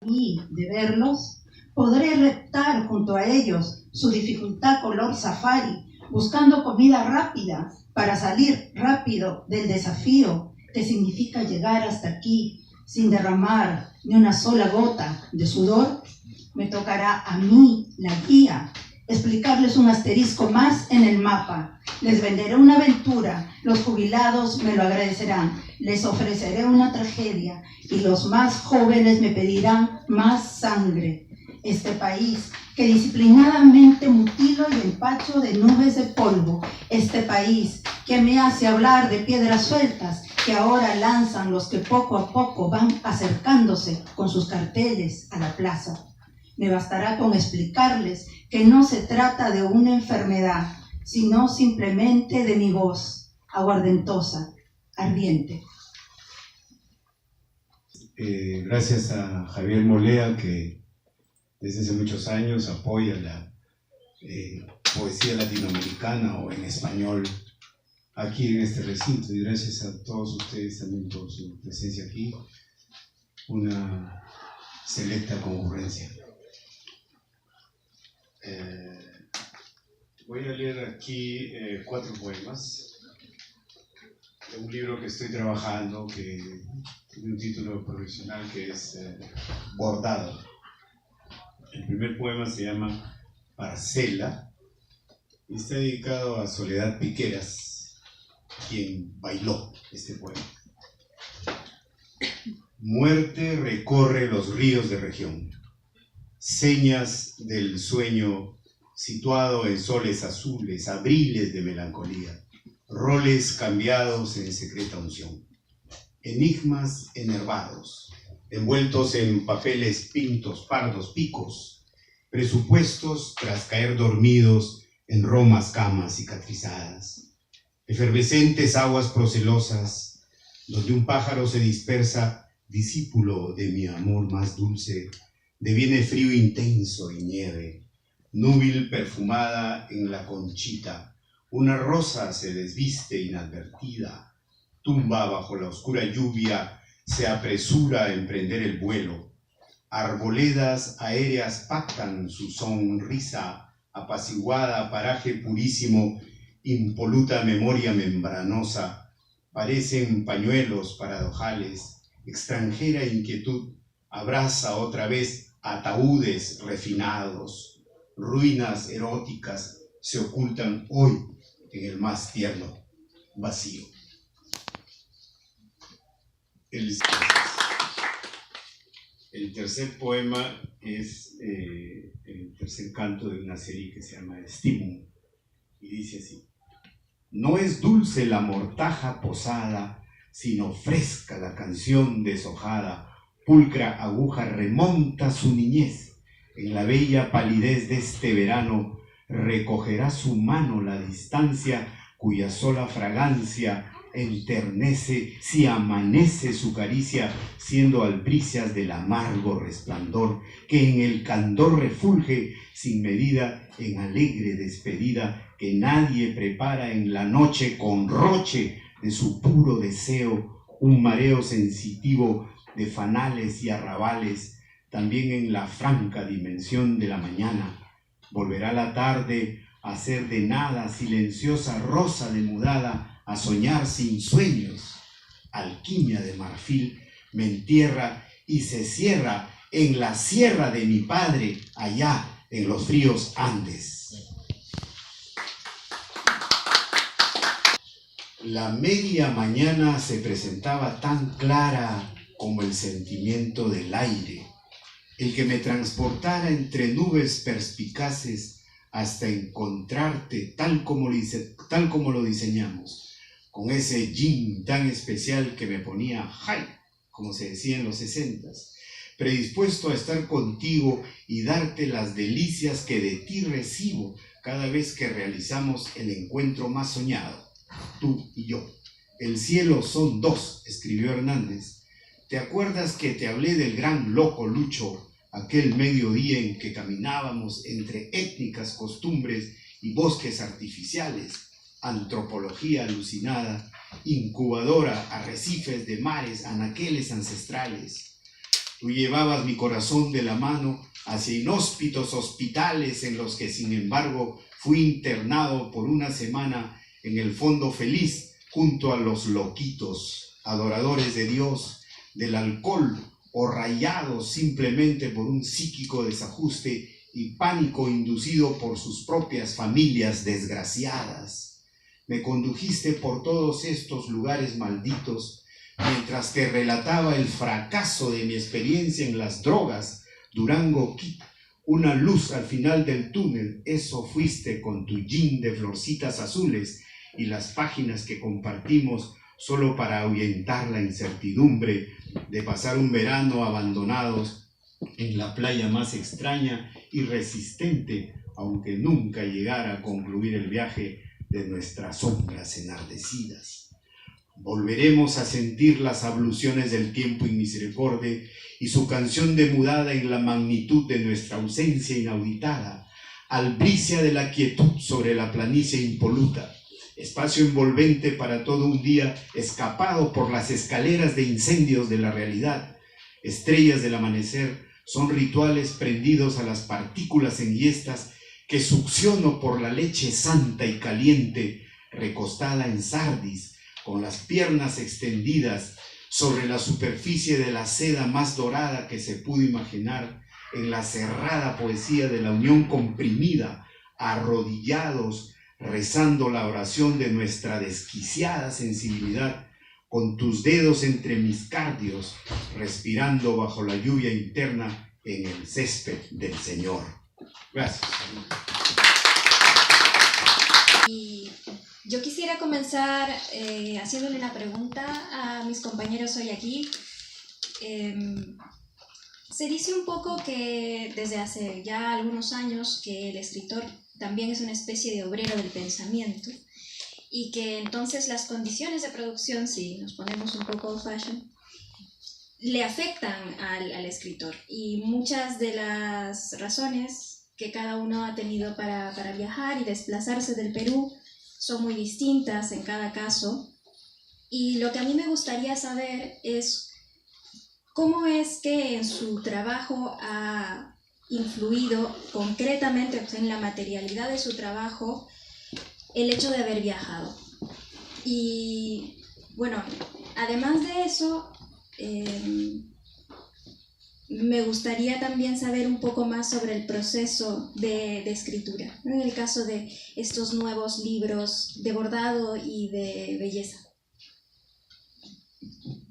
Y de verlos, podré reptar junto a ellos su dificultad color safari, buscando comida rápida para salir rápido del desafío que significa llegar hasta aquí sin derramar ni una sola gota de sudor. Me tocará a mí, la guía, explicarles un asterisco más en el mapa. Les venderé una aventura, los jubilados me lo agradecerán. Les ofreceré una tragedia y los más jóvenes me pedirán más sangre. Este país que disciplinadamente mutilo y empacho de nubes de polvo. Este país que me hace hablar de piedras sueltas que ahora lanzan los que poco a poco van acercándose con sus carteles a la plaza. Me bastará con explicarles que no se trata de una enfermedad, sino simplemente de mi voz, aguardentosa, ardiente. Gracias a Javier Molea, que desde hace muchos años apoya la poesía latinoamericana o en español aquí en este recinto, y gracias a todos ustedes también por su presencia aquí. Una selecta concurrencia. Voy a leer aquí 4 poemas de un libro que estoy trabajando, que tiene un título profesional que es Bordado. El primer poema se llama Parcela y está dedicado a Soledad Piqueras, quien bailó este poema. Muerte recorre los ríos de región, señas del sueño situado en soles azules, abriles de melancolía, roles cambiados en secreta unción, enigmas enervados, envueltos en papeles pintos, pardos, picos, presupuestos tras caer dormidos en romas camas cicatrizadas, efervescentes aguas procelosas, donde un pájaro se dispersa, discípulo de mi amor más dulce, deviene frío intenso y nieve, núbil perfumada en la conchita, una rosa se desviste inadvertida, tumba bajo la oscura lluvia, se apresura a emprender el vuelo, arboledas aéreas pactan su sonrisa apaciguada, paraje purísimo, impoluta memoria membranosa, parecen pañuelos paradojales, extranjera inquietud abraza otra vez ataúdes refinados, ruinas eróticas se ocultan hoy en el más tierno vacío. El tercer poema es el tercer canto de una serie que se llama Stimum y dice así: no es dulce la mortaja posada, sino fresca la canción deshojada, pulcra aguja remonta su niñez, en la bella palidez de este verano recogerá su mano la distancia cuya sola fragancia enternece si amanece su caricia, siendo albricias del amargo resplandor que en el candor refulge sin medida en alegre despedida que nadie prepara en la noche con roche de su puro deseo, un mareo sensitivo de fanales y arrabales, también en la franca dimensión de la mañana. Volverá la tarde a ser de nada, silenciosa rosa demudada, a soñar sin sueños. Alquimia de marfil me entierra y se cierra en la sierra de mi padre, allá en los fríos Andes. La media mañana se presentaba tan clara como el sentimiento del aire, el que me transportara entre nubes perspicaces hasta encontrarte tal como lo diseñamos, con ese jean tan especial que me ponía high, como se decía en los 60s, predispuesto a estar contigo y darte las delicias que de ti recibo cada vez que realizamos el encuentro más soñado, tú y yo. El cielo son dos, escribió Hernández. ¿Te acuerdas que te hablé del gran loco Lucho, aquel mediodía en que caminábamos entre étnicas costumbres y bosques artificiales, antropología alucinada, incubadora, arrecifes de mares, anaqueles ancestrales? Tú llevabas mi corazón de la mano hacia inhóspitos hospitales en los que, sin embargo, fui internado por una semana en el fondo feliz junto a los loquitos, adoradores de Dios, del alcohol o rayados simplemente por un psíquico desajuste y pánico inducido por sus propias familias desgraciadas. Me condujiste por todos estos lugares malditos mientras te relataba el fracaso de mi experiencia en las drogas. Durango Kid, una luz al final del túnel, eso fuiste con tu jean de florcitas azules y las páginas que compartimos solo para ahuyentar la incertidumbre de pasar un verano abandonados en la playa más extraña y resistente, aunque nunca llegara a concluir el viaje de nuestras sombras enardecidas. Volveremos a sentir las abluciones del tiempo inmisericordia y su canción demudada en la magnitud de nuestra ausencia inauditada, albricia de la quietud sobre la planicie impoluta, espacio envolvente para todo un día escapado por las escaleras de incendios de la realidad. Estrellas del amanecer son rituales prendidos a las partículas enhiestas que succiono por la leche santa y caliente, recostada en sardis, con las piernas extendidas sobre la superficie de la seda más dorada que se pudo imaginar en la cerrada poesía de la unión comprimida, arrodillados, rezando la oración de nuestra desquiciada sensibilidad, con tus dedos entre mis cardios, respirando bajo la lluvia interna en el césped del Señor. Gracias. Y yo quisiera comenzar haciéndole una pregunta a mis compañeros hoy aquí. Se dice un poco que desde hace ya algunos años que el escritor también es una especie de obrero del pensamiento y que entonces las condiciones de producción, si nos ponemos un poco old fashion, le afectan al escritor, y muchas de las razones que cada uno ha tenido para viajar y desplazarse del Perú son muy distintas en cada caso, y lo que a mí me gustaría saber es cómo es que en su trabajo ha influido concretamente en la materialidad de su trabajo el hecho de haber viajado. Y bueno, además de eso, me gustaría también saber un poco más sobre el proceso de escritura, ¿no? En el caso de estos nuevos libros de bordado y de belleza.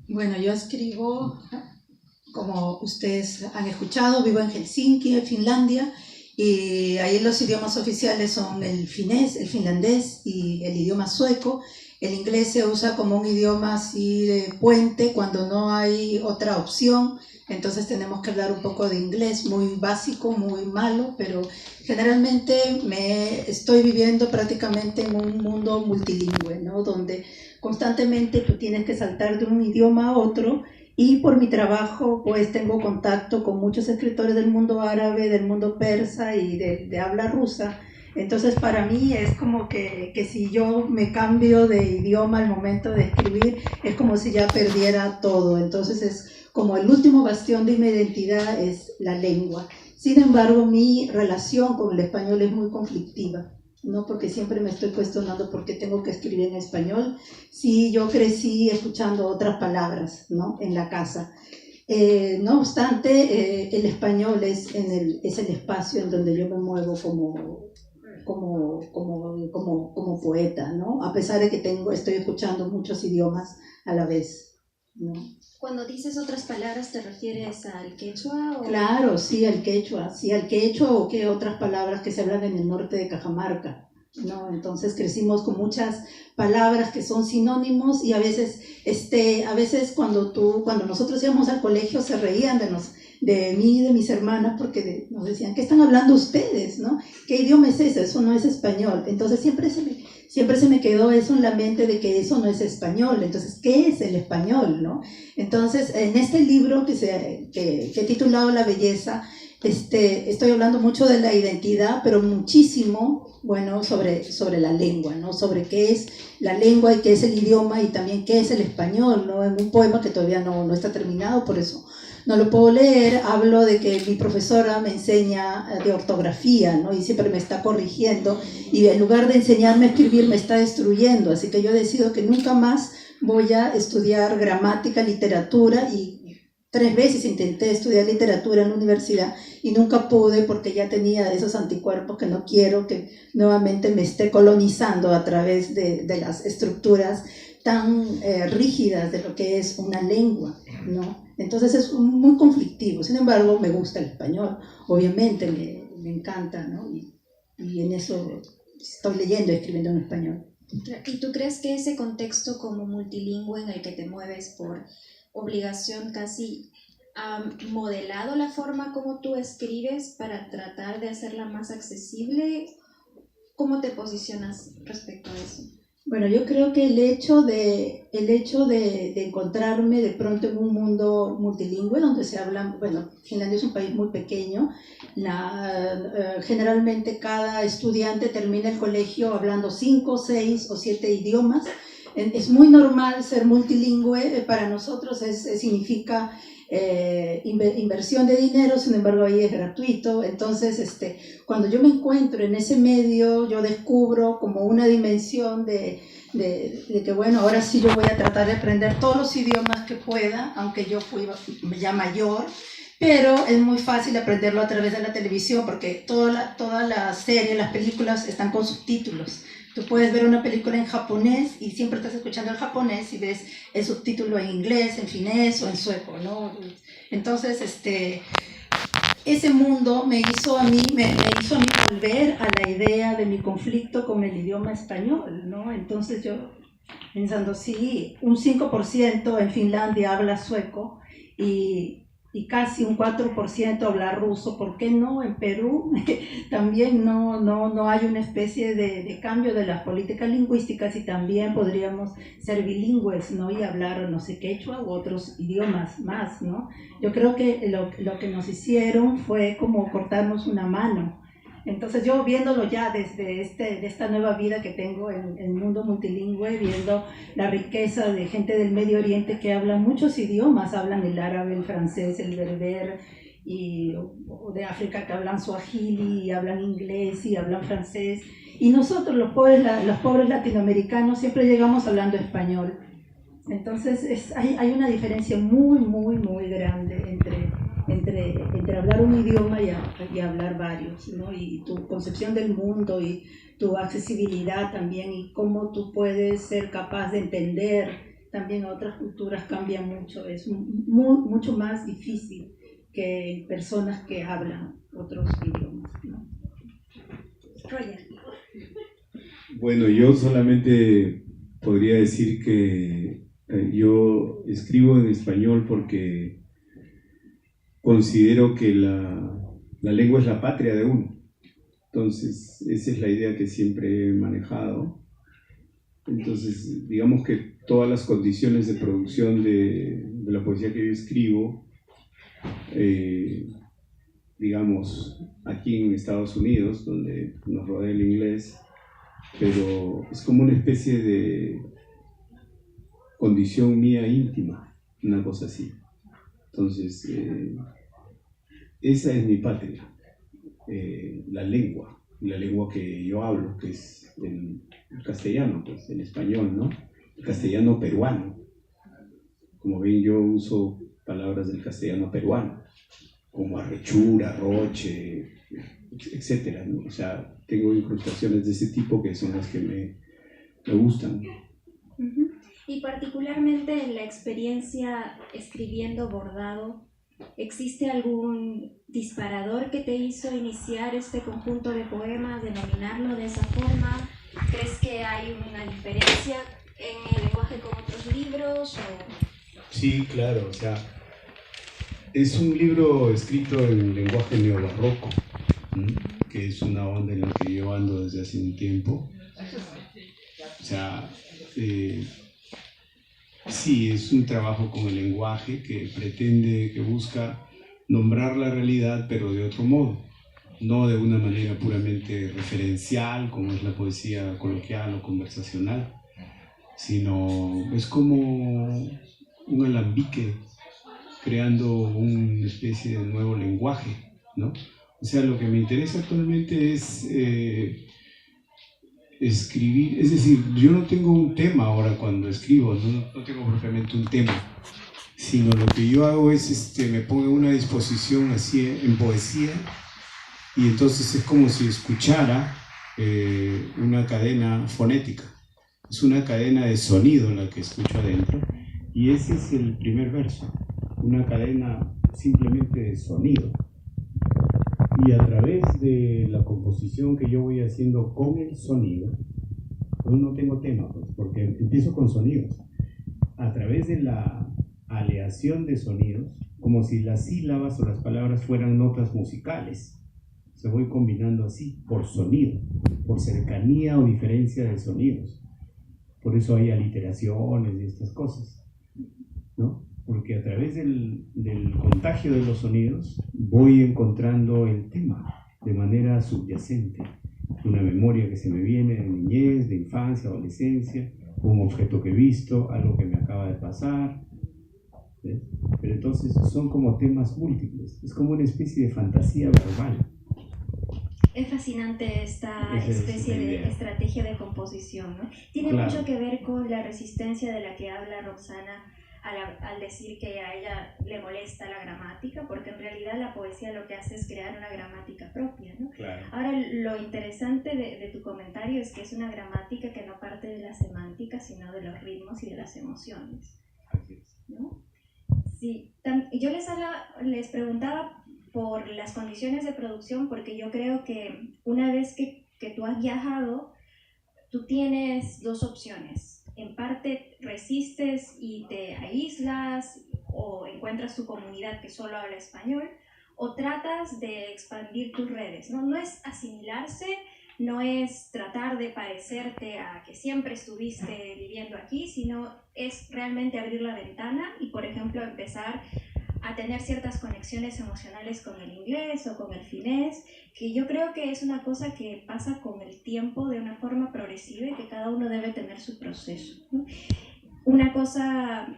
Bueno, yo escribo, como ustedes han escuchado, vivo en Helsinki, en Finlandia, y ahí los idiomas oficiales son el finés, el finlandés y el idioma sueco. El inglés se usa como un idioma así de puente cuando no hay otra opción, entonces tenemos que hablar un poco de inglés, muy básico, muy malo, pero generalmente me estoy viviendo prácticamente en un mundo multilingüe, ¿no? Donde constantemente tú tienes que saltar de un idioma a otro, y por mi trabajo pues tengo contacto con muchos escritores del mundo árabe, del mundo persa y de habla rusa. Entonces para mí es como que si yo me cambio de idioma al momento de escribir, es como si ya perdiera todo. Entonces es como el último bastión de mi identidad es la lengua. Sin embargo, mi relación con el español es muy conflictiva, ¿no? Porque siempre me estoy cuestionando por qué tengo que escribir en español si yo crecí escuchando otras palabras, ¿no? En la casa. No obstante, el español es el espacio en donde yo me muevo como poeta, ¿no? A pesar de que estoy escuchando muchos idiomas a la vez, ¿no? Cuando dices otras palabras, ¿te refieres al quechua? ¿O? Claro, sí, al quechua o qué otras palabras que se hablan en el norte de Cajamarca, ¿no? Entonces crecimos con muchas palabras que son sinónimos, y a veces cuando nosotros íbamos al colegio se reían de mí y de mis hermanas porque nos decían, ¿qué están hablando ustedes, no? ¿Qué idioma es ese? Eso no es español. Entonces siempre se me quedó eso en la mente de que eso no es español. Entonces, ¿qué es el español, no? Entonces, en este libro que he titulado La Belleza, estoy hablando mucho de la identidad, pero muchísimo, bueno, sobre la lengua, ¿no? Sobre qué es la lengua y qué es el idioma, y también qué es el español, ¿no? En un poema que todavía no está terminado, por eso no lo puedo leer, hablo de que mi profesora me enseña de ortografía, ¿no? Y siempre me está corrigiendo, y en lugar de enseñarme a escribir me está destruyendo, así que yo decido que nunca más voy a estudiar gramática, literatura, y 3 veces intenté estudiar literatura en la universidad y nunca pude porque ya tenía esos anticuerpos que no quiero que nuevamente me esté colonizando a través de las estructuras tan rígidas de lo que es una lengua, ¿no? Entonces es muy conflictivo. Sin embargo, me gusta el español, obviamente me encanta, ¿no? Y en eso estoy leyendo y escribiendo en español. ¿Y tú crees que ese contexto como multilingüe en el que te mueves por obligación casi ha modelado la forma como tú escribes para tratar de hacerla más accesible? ¿Cómo te posicionas respecto a eso? Bueno, yo creo que el hecho de encontrarme de pronto en un mundo multilingüe donde se habla, bueno, Finlandia es un país muy pequeño, generalmente cada estudiante termina el colegio hablando 5, 6 o 7 idiomas. Es muy normal ser multilingüe, para nosotros significa inversión de dinero, sin embargo ahí es gratuito. Entonces cuando yo me encuentro en ese medio, yo descubro como una dimensión de que bueno, ahora sí yo voy a tratar de aprender todos los idiomas que pueda, aunque yo fui ya mayor, pero es muy fácil aprenderlo a través de la televisión porque toda la serie, las películas están con subtítulos. Tú puedes ver una película en japonés y siempre estás escuchando el japonés y ves el subtítulo en inglés, en finés o en sueco, ¿no? Entonces, ese mundo me hizo a mí volver a la idea de mi conflicto con el idioma español, ¿no? Entonces yo, pensando, sí, un 5% en Finlandia habla sueco y casi un 4% habla ruso. ¿Por qué no en Perú? También no hay una especie de cambio de las políticas lingüísticas y también podríamos ser bilingües, ¿no? Y hablar, no sé, quechua u otros idiomas más, ¿no? Yo creo que lo que nos hicieron fue como cortarnos una mano. Entonces yo viéndolo ya desde esta nueva vida que tengo en el mundo multilingüe, viendo la riqueza de gente del Medio Oriente que habla muchos idiomas, hablan el árabe, el francés, el berber, o de África que hablan suajili, y hablan inglés y hablan francés, y nosotros los pobres latinoamericanos siempre llegamos hablando español. Entonces hay una diferencia muy, muy, muy grande entre hablar un idioma y hablar varios, ¿no? Y tu concepción del mundo y tu accesibilidad también, y cómo tú puedes ser capaz de entender también a otras culturas cambia mucho. Es mucho más difícil que personas que hablan otros idiomas, ¿no? Roger. Bueno, yo solamente podría decir que yo escribo en español porque considero que la lengua es la patria de uno. Entonces, esa es la idea que siempre he manejado. Entonces, digamos que todas las condiciones de producción de la poesía que yo escribo, digamos, aquí en Estados Unidos, donde nos rodea el inglés, pero es como una especie de condición mía íntima, una cosa así. Entonces, esa es mi patria, la lengua que yo hablo, que es el castellano, pues el español, ¿no? El castellano peruano. Como ven, yo uso palabras del castellano peruano, como arrechura, roche, etcétera, ¿no? O sea, tengo incrustaciones de ese tipo que son las que me gustan. Uh-huh. Y particularmente en la experiencia escribiendo bordado, ¿existe algún disparador que te hizo iniciar este conjunto de poemas, denominarlo de esa forma? ¿Crees que hay una diferencia en el lenguaje con otros libros? Sí, claro, o sea, es un libro escrito en lenguaje neobarroco, que es una onda en la que yo ando desde hace un tiempo. O sea, sí, es un trabajo con el lenguaje que busca nombrar la realidad, pero de otro modo, no de una manera puramente referencial, como es la poesía coloquial o conversacional, sino es como un alambique creando una especie de nuevo lenguaje, ¿no? O sea, lo que me interesa actualmente es escribir, es decir, yo no tengo un tema ahora cuando escribo, no tengo propiamente un tema, sino lo que yo hago es, me pongo en una disposición así en poesía, y entonces es como si escuchara una cadena fonética, es una cadena de sonido la que escucho adentro, y ese es el primer verso, una cadena simplemente de sonido. Y a través de la composición que yo voy haciendo con el sonido, pues no tengo tema, pues, porque empiezo con sonidos. A través de la aleación de sonidos, como si las sílabas o las palabras fueran notas musicales, se voy combinando así, por sonido, por cercanía o diferencia de sonidos. Por eso hay aliteraciones y estas cosas, ¿no? Porque a través del contagio de los sonidos voy encontrando el tema de manera subyacente. Una memoria que se me viene de niñez, de infancia, adolescencia, un objeto que he visto, algo que me acaba de pasar. ¿Ves? Pero entonces son como temas múltiples, es como una especie de fantasía verbal. Es fascinante esta especie de estrategia de composición, ¿no? Tiene mucho que ver con la resistencia de la que habla Roxana al decir que a ella le molesta la gramática, porque en realidad la poesía lo que hace es crear una gramática propia, ¿no? Claro. Ahora, lo interesante de tu comentario es que es una gramática que no parte de la semántica, sino de los ritmos y de las emociones, ¿no? Sí, yo les preguntaba por las condiciones de producción, porque yo creo que una vez que tú has viajado, tú tienes dos opciones. En parte resistes y te aíslas o encuentras tu comunidad que solo habla español, o tratas de expandir tus redes, ¿no? No es asimilarse, no es tratar de parecerte a que siempre estuviste viviendo aquí, sino es realmente abrir la ventana y, por ejemplo, empezar a tener ciertas conexiones emocionales con el inglés o con el finés, que yo creo que es una cosa que pasa con el tiempo de una forma progresiva y que cada uno debe tener su proceso, ¿no? Una cosa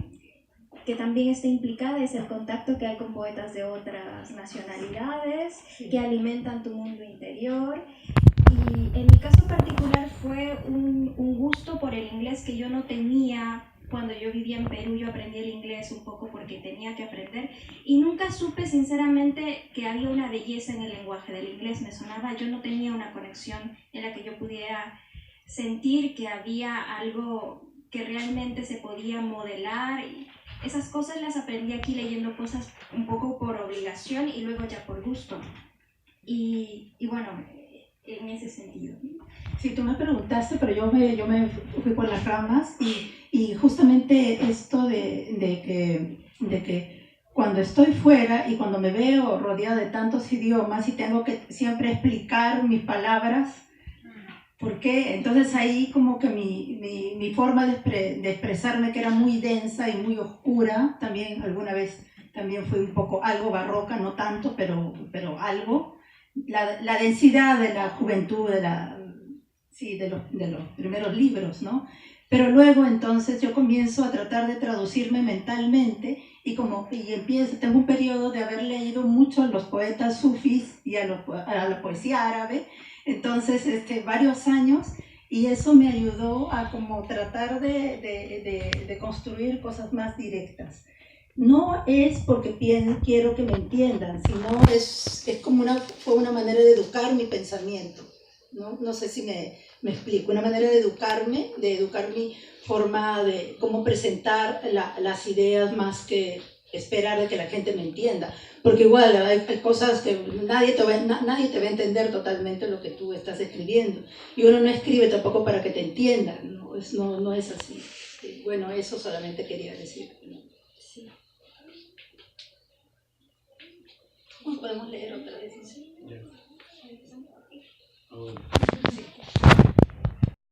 que también está implicada es el contacto que hay con poetas de otras nacionalidades, que alimentan tu mundo interior. Y en mi caso particular fue un gusto por el inglés que yo no tenía. Cuando yo vivía en Perú, yo aprendí el inglés un poco porque tenía que aprender y nunca supe sinceramente que había una belleza en el lenguaje del inglés. Me sonaba, yo no tenía una conexión en la que yo pudiera sentir que había algo que realmente se podía modelar. Y esas cosas las aprendí aquí leyendo cosas un poco por obligación y luego ya por gusto. Y bueno, en ese sentido. Sí, tú me preguntaste, pero yo me fui por las ramas y justamente esto de que cuando estoy fuera y cuando me veo rodeada de tantos idiomas y tengo que siempre explicar mis palabras, ¿por qué? Entonces ahí como que mi forma de expresarme, que era muy densa y muy oscura, también alguna vez también fue un poco algo barroca, no tanto, pero algo. La densidad de la juventud, de los primeros libros, ¿no? Pero luego entonces yo comienzo a tratar de traducirme mentalmente y tengo un periodo de haber leído mucho a los poetas sufís y a la poesía árabe, entonces varios años, y eso me ayudó a como tratar de construir cosas más directas. No es porque quiero que me entiendan, sino es como fue una manera de educar mi pensamiento. No sé si me explico, una manera de educar mi forma de cómo presentar las ideas más que esperar de que la gente me entienda. Porque igual hay cosas que nadie te va a entender totalmente lo que tú estás escribiendo. Y uno no escribe tampoco para que te entiendan, no es así. Bueno, eso solamente quería decir, ¿no? Sí. ¿Podemos leer otra vez? ¿Sí?